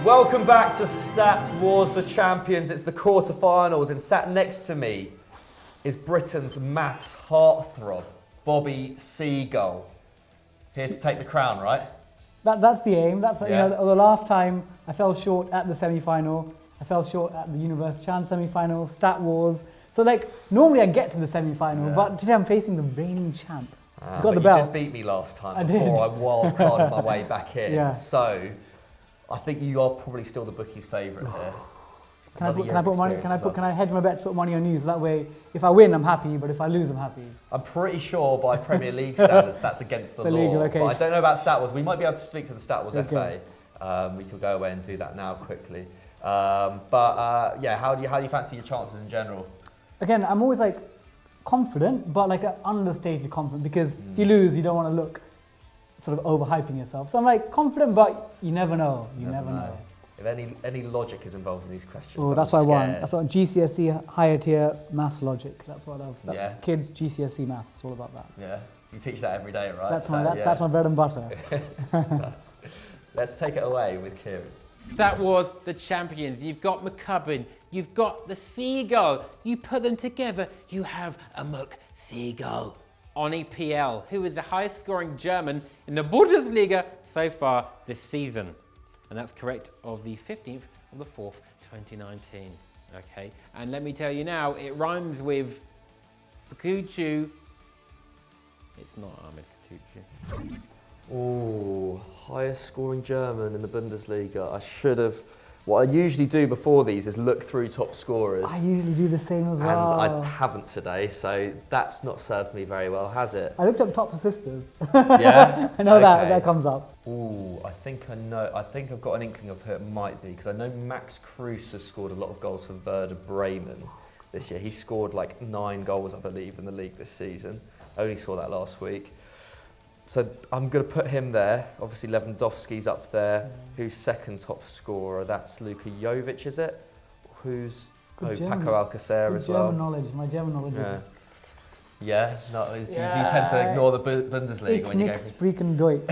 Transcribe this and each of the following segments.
Welcome back to Stat Wars, the champions. It's the quarterfinals, and sat next to me is Britain's maths heartthrob, Bobby Seagull. Here to take the crown, right? That's the aim. That's the last time I fell short at the semi-final. I fell short at the Universe Challenge semi-final, Stat Wars. So normally I get to the semi-final, but today I'm facing the reigning champ. He's got the belt. You did beat me last time before I wildcarded my way back in. Yeah. So I think you are probably still the bookie's favourite here. Can I hedge my bets, put money on you? So that way, if I win, I'm happy, but if I lose, I'm happy. I'm pretty sure by Premier League standards that's against the law. Legal, okay. But I don't know about Stat Wars. We might be able to speak to the Stat Wars FA. We could go away and do that now quickly. How do you fancy your chances in general? Again, I'm always confident, but understated confident, because if you lose, you don't want to look sort of overhyping yourself. So I'm confident, but you never know. You never know. If any logic is involved in these questions. Oh, that's what I want. That's what GCSE higher tier maths logic. That's what I love. Kids GCSE maths. It's all about that. Yeah, you teach that every day, right? That's my bread and butter. Let's take it away with Kieran. Stat Wars, the champions. You've got McCubbin. You've got the Seagull. You put them together, you have a Muck Seagull. On EPL, who is the highest scoring German in the Bundesliga so far this season. And that's correct, of the 15th of the 4th, 2019. Okay, and let me tell you now, it rhymes with Kuchu. It's not Ahmed Kuchu. Oh, highest scoring German in the Bundesliga. I should have. What I usually do before these is look through top scorers. I usually do the same as well. And I haven't today, so that's not served me very well, has it? I looked up top assisters. Yeah? I know that comes up. Ooh, I think I know. I think I've got an inkling of who it might be, because I know Max Kruse has scored a lot of goals for Werder Bremen this year. He scored 9 goals, I believe, in the league this season. I only saw that last week. So I'm going to put him there. Obviously Lewandowski's up there. Who's second top scorer? That's Luka Jovic, is it? Who's Paco Alcacer as well? My German knowledge is... Yeah, you tend to ignore the Bundesliga when you go for... Sprechen Deutsch.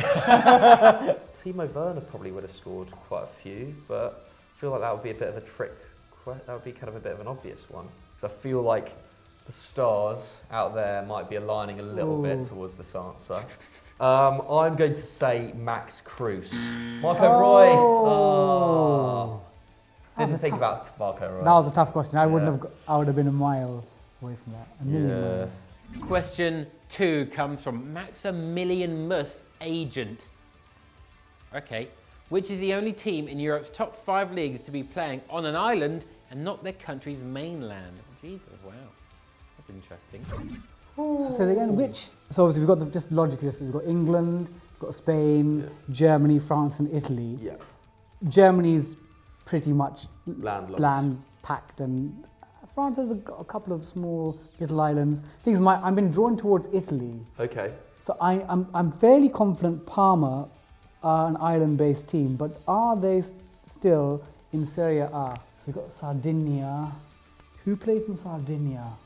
Timo Werner probably would have scored quite a few, but I feel like that would be a bit of a trick. That would be kind of a bit of an obvious one. Because I feel like the stars out there might be aligning a little bit towards this answer. I'm going to say Max Kruse. Marco Reus. Oh. Didn't think about Marco Reus. That was a tough question. I would have been a mile away from that. A million miles. Question 2 comes from Maximilian Muss, agent. Okay. Which is the only team in Europe's top 5 leagues to be playing on an island and not their country's mainland? Jesus, wow. Interesting. So say again, which? So obviously we've got just logically, we've got England, we've got Spain, Germany, France and Italy. Yeah. Germany's pretty much landlocked, land-packed, and France has got a couple of small little islands. Things I've been drawn towards Italy. Okay. So I'm fairly confident Parma are an island-based team, but are they still in Serie A? So we've got Sardinia. Who plays in Sardinia?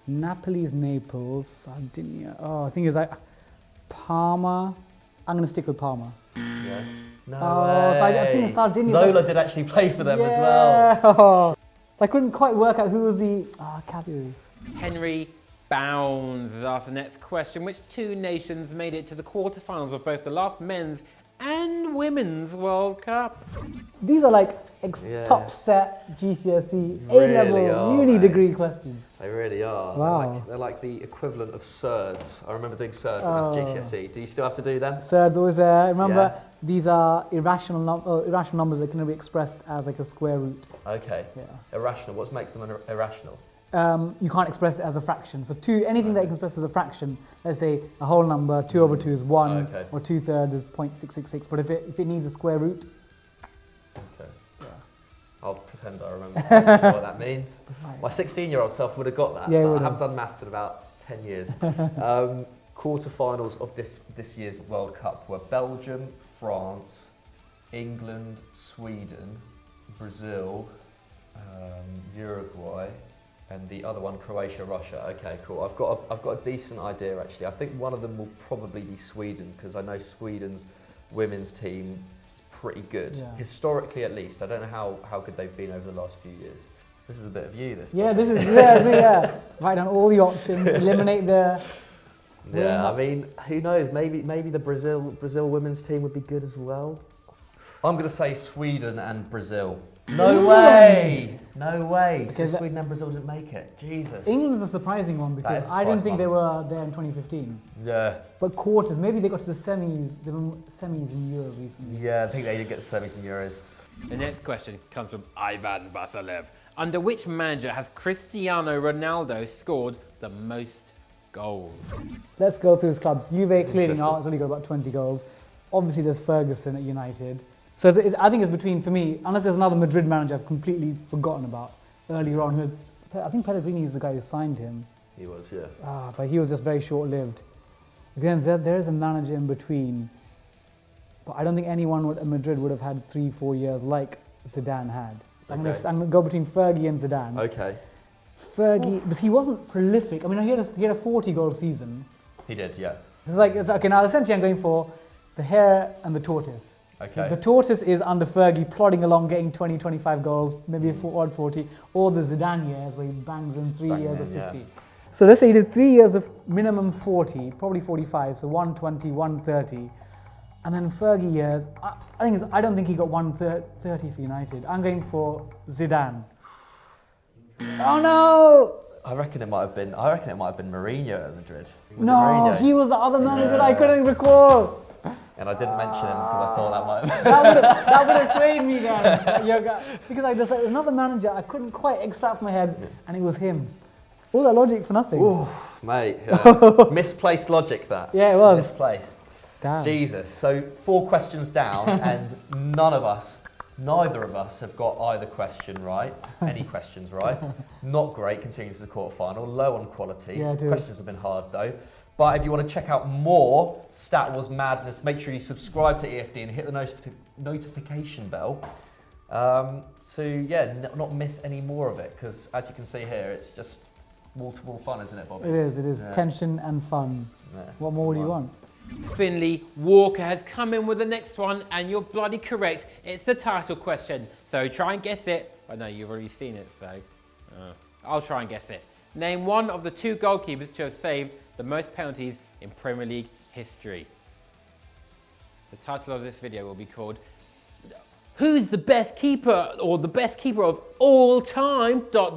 Napoli's Naples, Sardinia. Oh, I think it's Parma. I'm going to stick with Parma. Yeah. No way. So I think Sardinia. Zola did actually play for them as well. Oh, I couldn't quite work out who was the category. Henry Bounds has asked the next question. Which 2 nations made it to the quarterfinals of both the last men's and women's World Cup? These are top set GCSE A-level uni degree questions. They really are. Wow. They're like the equivalent of surds. I remember doing surds and that's GCSE. Do you still have to do them? Surds always there. Remember, these are irrational numbers that can be expressed as a square root. Okay. Yeah. Irrational. What makes them irrational? You can't express it as a fraction. So anything that you can express as a fraction, let's say a whole number, 2 over 2 is 1, or 2/3 is 0.666. But if it needs a square root, I'll pretend I remember what that means. My 16-year-old self would have got that, but I haven't done maths in about 10 years. Quarterfinals of this year's World Cup were Belgium, France, England, Sweden, Brazil, Uruguay, and the other one, Croatia, Russia. Okay, cool. I've got a decent idea actually. I think one of them will probably be Sweden, because I know Sweden's women's team is pretty good. Yeah. Historically, at least. I don't know how good they've been over the last few years. This is a bit of you, this. Yeah, Bobby. this is, yeah. Write down all the options, eliminate the... Yeah, I mean, who knows? Maybe the Brazil women's team would be good as well. I'm going to say Sweden and Brazil. No way! No way! So Sweden and Brazil didn't make it. Jesus. England's a surprising one because I didn't think they were there in 2015. Yeah. But quarters, maybe they got to the semis. They were semis in Europe recently. Yeah, I think they did get the semis in Euros. The next question comes from Ivan Vasilev. Under which manager has Cristiano Ronaldo scored the most goals? Let's go through his clubs. Juve clearly not. It's only got about 20 goals. Obviously, there's Ferguson at United. So I think it's between, for me, unless there's another Madrid manager I've completely forgotten about earlier on. I think Pellegrini is the guy who signed him. He was, yeah. But he was just very short-lived. Again, there is a manager in between. But I don't think anyone at Madrid would have had 3-4 years like Zidane had. So I'm going to go between Fergie and Zidane. Okay. Fergie, but he wasn't prolific. I mean, he had a 40-goal season. He did, yeah. It's okay, now essentially I'm going for the hare and the tortoise. Okay. The tortoise is under Fergie, plodding along, getting 20, 25 goals, maybe odd 40, or the Zidane years where he bangs in 3 years of 50. Yeah. So let's say he did 3 years of minimum 40, probably 45, so 120, 130. And then Fergie years, I don't think he got 130 for United. I'm going for Zidane. Oh no! I reckon it might have been Mourinho at Madrid. Was it No, Mourinho? he was the other manager that I couldn't recall. And I didn't mention him because I thought that might have That would have swayed me then. Because there's another manager I couldn't quite extract from my head, and it was him. All that logic for nothing. Ooh, mate. Misplaced logic, that. Yeah, it was. Misplaced. Damn. Jesus. So 4 questions down, and neither of us have got either question right. Any questions right. Not great considering this is a quarterfinal. Low on quality. Yeah, it is. Questions have been hard though. But if you want to check out more Stat Wars madness, make sure you subscribe to EFD and hit the notification bell to not miss any more of it. Because as you can see here, it's just wall-to-wall fun, isn't it, Bobby? It is. It is Yeah. tension and fun. Yeah. What more do you want? Finley Walker has come in with the next one, and you're bloody correct. It's the title question, so try and guess it. I know you've already seen it, so I'll try and guess it. Name one of the 2 goalkeepers to have saved the most penalties in Premier League history. The title of this video will be called "Who's the best keeper or the best keeper of all time? ... There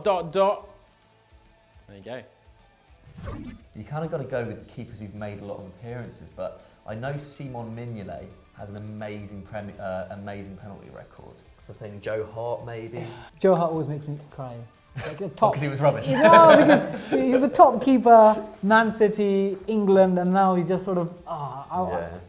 you go. You kind of got to go with keepers who've made a lot of appearances, but I know Simon Mignolet has an amazing penalty record. It's the thing, Joe Hart maybe. Joe Hart always makes me cry. Like a Because he was rubbish. No, because he was a top keeper, Man City, England, and now he's just sort of,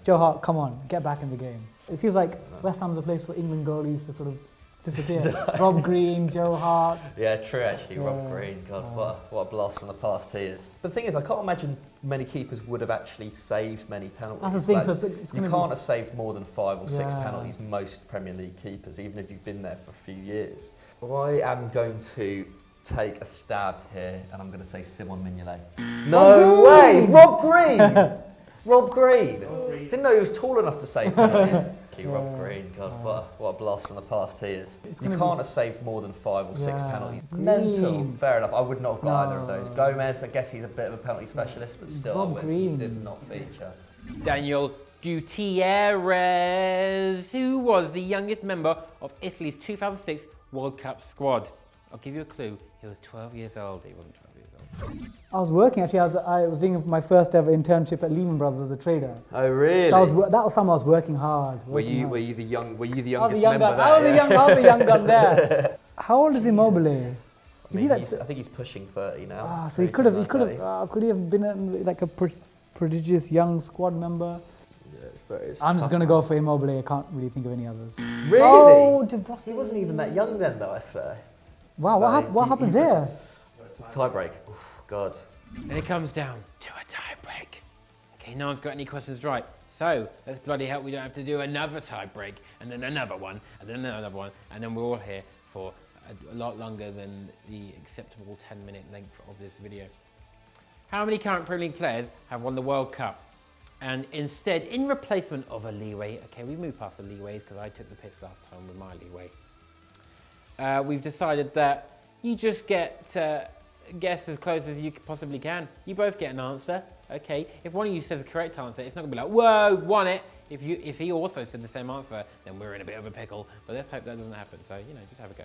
Joe Hart, come on, get back in the game. It feels like West Ham's a place for England goalies to sort of disappear. Rob Green, Joe Hart. Yeah, true actually, Rob Green. God, what a blast from the past he is. The thing is, I can't imagine many keepers would have actually saved many penalties. That's the thing, Like, so it's you can't have saved more than 5 or 6 Yeah. penalties, most Premier League keepers, even if you've been there for a few years. I am going to take a stab here, and I'm going to say Simon Mignolet. No way! Rob Green! Rob Green! Didn't know he was tall enough to save penalties. Rob Green, God, what a blast from the past he is. You can't have saved more than 5 or 6 penalties. Green. Mental. Fair enough, I would not have got either of those. Gomez, I guess he's a bit of a penalty specialist, but still, Rob Green. did not feature. Daniel Gutierrez, who was the youngest member of Italy's 2006 World Cup squad. I'll give you a clue. He was 12 years old. He wasn't 12 years old. I was working actually. I was doing my first ever internship at Lehman Brothers as a trader. Oh really? So that was time I was working hard. Were you the youngest I was member there? I was the young gun there. How old is Immobile? I think he's pushing 30 now. So he could have been like a prodigious young squad member. I'm just going to go for Immobile. I can't really think of any others. Really? Oh, De Rossi. He wasn't even that young then, though, I swear. Wow, what happens there? Tiebreak. God. And it comes down to a tiebreak. Okay, no one's got any questions right. So let's bloody help we don't have to do another tiebreak, and then another one, and then another one, and then we're all here for a lot longer than the acceptable 10-minute length of this video. How many current Premier League players have won the World Cup? And instead, in replacement of a leeway, okay, we've moved past the leeways because I took the piss last time with my leeway. We've decided that you just get to guess as close as you possibly can. You both get an answer, okay? If one of you says the correct answer, it's not gonna be like, whoa, won it. If he also said the same answer, then we're in a bit of a pickle. But let's hope that doesn't happen. So, you know, just have a go.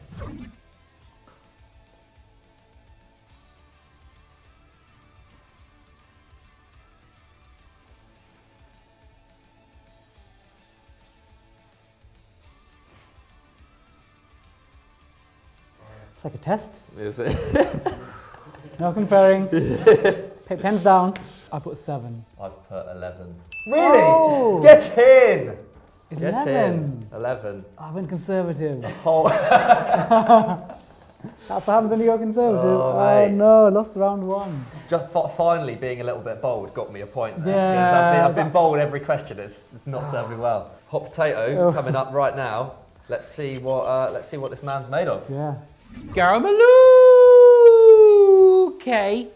It's like a test. Is it? No conferring. Pens down. I put 7. I've put 11. Really? Oh! Get in! 11. Get in. 11. I went conservative. Oh. That's what happens when you go conservative. Oh, Oh mate. no, lost round 1. Just finally being a little bit bold got me a point there. Yeah, Because I've been bold every question. It's not served me well. Hot potato coming up right now. Let's see what this man's made of. Yeah. Garamalu! Okay.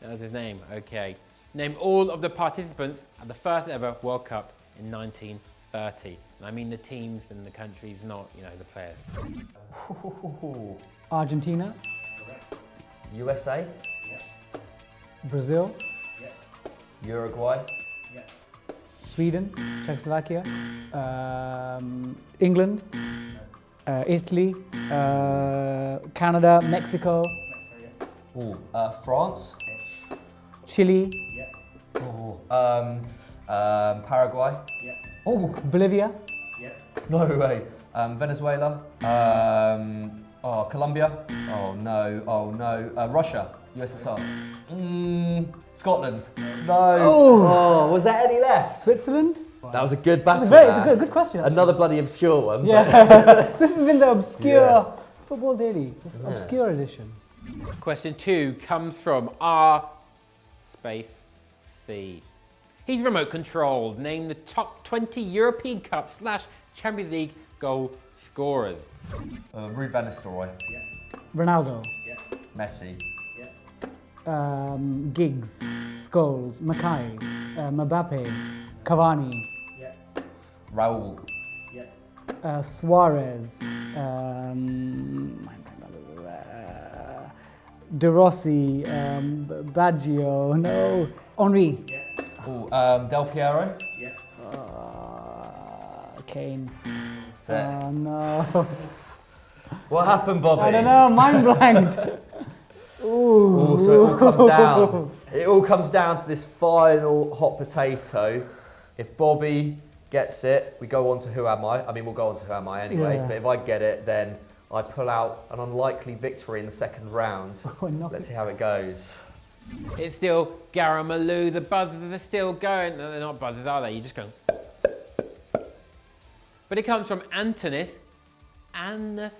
That was his name, okay. Name all of the participants at the first ever World Cup in 1930. And I mean the teams and the countries, not, you know, the players. Argentina. USA. Brazil. Uruguay. Sweden. Czechoslovakia. England. Italy. Canada. Mexico. Ooh, France. Chile. Ooh, Paraguay. Oh, Bolivia. no way. Venezuela. Colombia. Oh no. Russia. USSR. Scotland. No. Oh, was there any left? Switzerland. That was a good battle. It's a good question. Actually. Another bloody obscure one. Yeah. This has been the obscure Football Daily. This obscure edition. Question 2 comes from R space C. He's remote controlled. Name the top 20 European Cup / Champions League goal scorers. Ruud van Nistelrooy. Ronaldo. Messi. Giggs. Scholes. Mackay. Mbappe. Cavani. Raul. Suarez. De Rossi. Baggio. No. Henri. Ooh, Del Piero. Kane. That's it. No. What happened, Bobby? I don't know. Mind blanked. Ooh. So it all comes down. It all comes down to this final hot potato. If Bobby gets it, we go on to Who Am I? I mean, we'll go on to Who Am I anyway. Yeah. But if I get it, then I pull out an unlikely victory in the second round. Let's see how it goes. It's still Garamalu. The buzzers are still going. No, they're not buzzers, are they? You just go. But it comes from Antonis Anastasakis.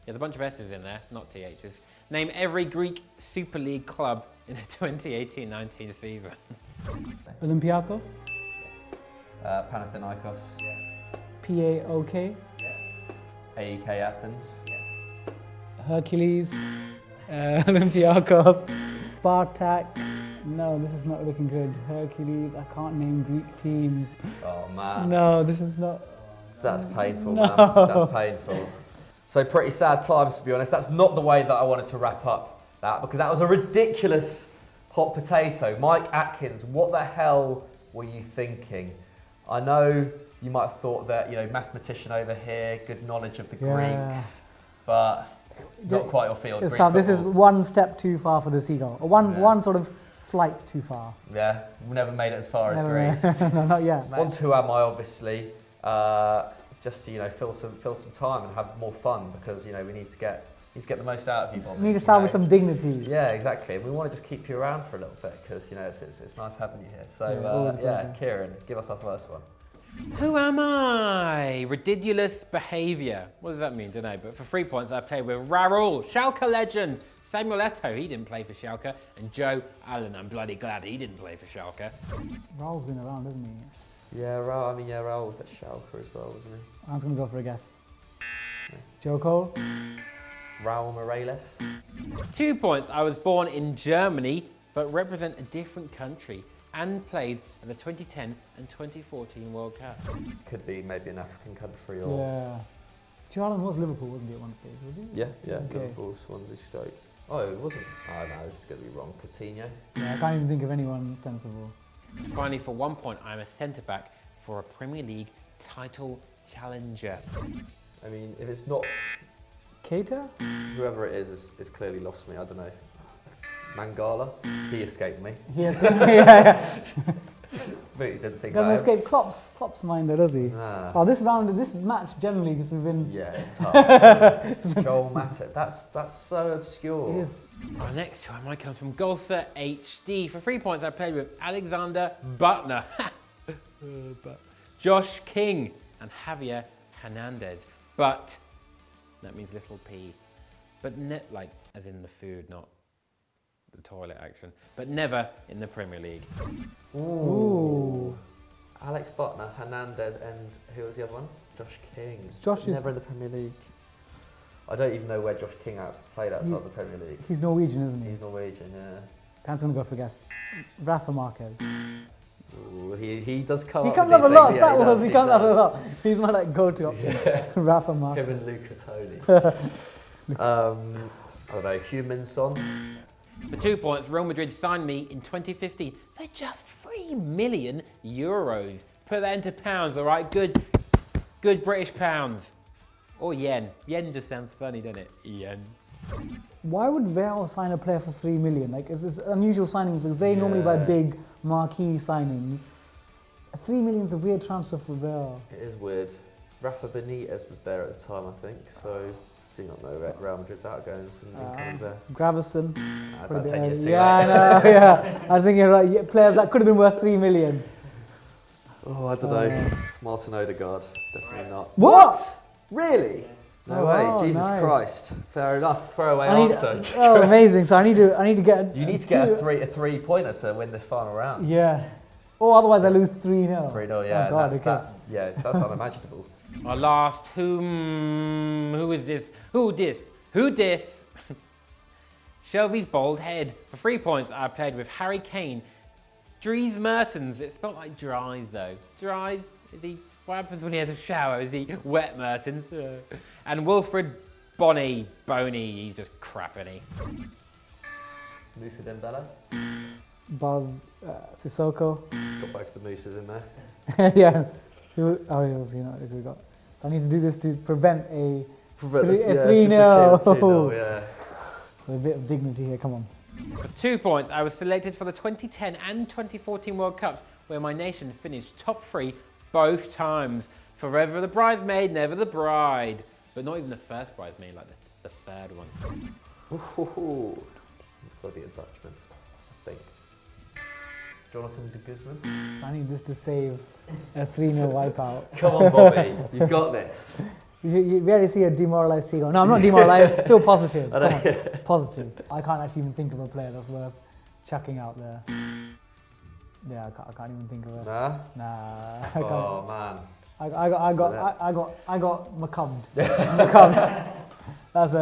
There's a bunch of S's in there, not THs. Name every Greek Super League club in the 2018-19 season. Olympiacos. Panathinaikos. PAOK. AEK Athens. Hercules. Olympiacos. Spartak. No, this is not looking good. Hercules. I can't name Greek teams. Oh man. No, this is not. That's painful, No. man. That's painful. So pretty sad times, to be honest. That's not the way that I wanted to wrap up that, because that was a ridiculous hot potato. Mike Atkins, what the hell were you thinking? I know you might have thought that, you know, mathematician over here, good knowledge of the Greeks, but not quite your field. It's Greek tough. This is football. one step too far for the seagull. Or one sort of flight too far. Yeah, we never made it as far Never, as Greece. no, not yet. On to Who Am I, obviously. Just to, you know, fill some time and have more fun, because, you know, we need to get the most out of you, Bobby. We need to start with some dignity. Yeah, exactly. And we want to just keep you around for a little bit, because, you know, it's nice having you here. So always a pleasure. Kieran, give us our first one. Who am I? Ridiculous behaviour. What does that mean? Don't know. But for 3 points, I played with Raul, Schalke legend. Samuel Eto'o, he didn't play for Schalke. And Joe Allen, I'm bloody glad he didn't play for Schalke. Raul's been around, hasn't he? Yeah, Raul. I mean, yeah, Raul was at Schalke as well, wasn't he? I was going to go for a guess. Joe Cole? Raul Morales. 2 points. I was born in Germany, but represent a different country and played in the 2010 and 2014 World Cup. Could be maybe an African country or... Yeah. Charlton was Liverpool, wasn't he, at one stage, was he? Yeah, Okay. Liverpool, Swansea, Stoke. Oh, it wasn't. Oh no, this is going to be wrong. Coutinho. Yeah, I can't even think of anyone sensible. Finally, for 1 point, I'm a centre-back for a Premier League title challenger. I mean, if it's not Keita? whoever it is clearly lost me. I don't know. Mangala, he escaped me. He has yeah. Really didn't think Doesn't about him. escape Klopp's mind, though, does he? Nah. Oh, this match generally, just we've been. Yeah, it's tough. Joel Matip, that's so obscure. It is. Our next time I comes from Golfer HD. For 3 points, I played with Alexander Butner, Josh King, and Javier Hernandez. But that means little p. But like as in the food, not the toilet action. But never in the Premier League. Ooh. Alex Butner, Hernandez, and who was the other one? Josh King. Josh is. Never in the Premier League. I don't even know where Josh King played outside the Premier League. He's Norwegian, isn't he? He's Norwegian, yeah. Can't gonna go for a guess. Rafa Marquez. Ooh, he does come He up comes with up a these lot. things. Star Yeah, Wars. He comes up a does. lot. He's my like go-to option. Rafa Marquez. Him and Lucas Holy. I don't know, Humanson. For 2 points, Real Madrid signed me in 2015 for just €3 million. Put that into pounds, all right? Good British pounds. Or yen. Yen just sounds funny, doesn't it? Yen. Why would Real sign a player for 3 million? Like, it's this unusual signing because they normally buy big marquee signings. 3 million is a weird transfer for Real. It is weird. Rafa Benitez was there at the time, I think, so do not know Real Madrid's outgoings and incomes there. Gravison. About 10 years too Yeah, I late. know, yeah. I was thinking, right, yeah, players that could have been worth 3 million. Oh, I don't know. Martin Odegaard, definitely not. What? Really? No Oh, way. wow, Jesus nice. Christ. Fair enough. Throwaway I need, answer. oh, amazing. So I need to get. You need to get a three-pointer to win this final round. Yeah. Or otherwise I lose 3-0. 3-0, yeah. Oh, God, that's okay. that's unimaginable. Our last, who is this? Who dis? Shelby's bald head. For 3 points, I played with Harry Kane. Dries Mertens. It's spelled like Dries though. Dries? Is he? What happens when he has a shower? Is he wet Mertens? And Wilfred Boney. He's just crap, isn't he? Moussa Dembele. Buzz Sissoko. Got both the Moussas in there. Yeah. He was, we got. So I need to do this to prevent a 3-0. Yeah. So a bit of dignity here, come on. For 2 points, I was selected for the 2010 and 2014 World Cups, where my nation finished top 3 both times. Forever the bridesmaid, never the bride. But not even the first bridesmaid, like the third one. Ooh. It's got to be a Dutchman, I think. Jonathan de Guzman. I need this to save a 3-0 wipeout. Come on, Bobby. You've got this. You barely see a demoralised seagull. No, I'm not demoralised. Still positive. Come on. Positive. I can't actually even think of a player that's worth chucking out there. Yeah, I can't even think of it. Nah. I can't. Oh man. I got McCubbed. That's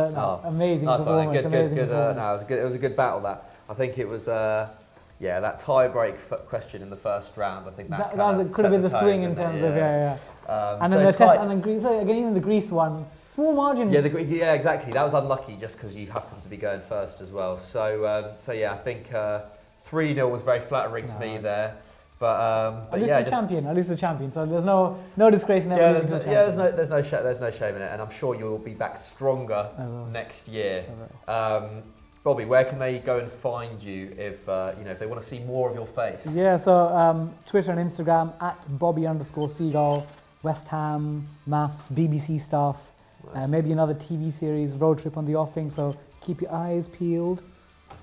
amazing That's performance. good. Amazing No, performance. it was a good battle. That I think it was. That tie-break question in the first round. I think that could have been the swing in terms of and then the test, and then Greece. Sorry, again, even the Greece one, small margins. Yeah, exactly. That was unlucky just because you happened to be going first as well. So I think 3-0 was very flattering to me there. But at least the champion. At least the champion. So there's no disgrace in that. There's no shame in it, and I'm sure you'll be back stronger next year. Bobby, where can they go and find you if if they want to see more of your face? Yeah, so Twitter and Instagram at Bobby_Seagull, West Ham, maths, BBC stuff, Nice. maybe another TV series, Road Trip on the Offing. So keep your eyes peeled.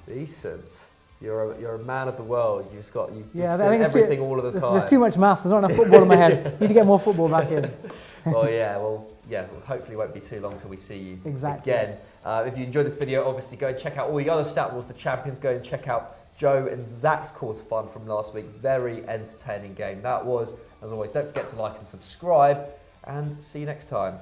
Decent. You're a man of the world. You've doing everything all of the time. There's too much maths. There's not enough football in my head. Need to get more football back in. Hopefully it won't be too long till we see you Exactly. again. If you enjoyed this video, obviously go and check out all the other Stat Wars, the champions. Go and check out Joe and Zach's course of fun from last week. Very entertaining game that was. As always, don't forget to like and subscribe, and see you next time.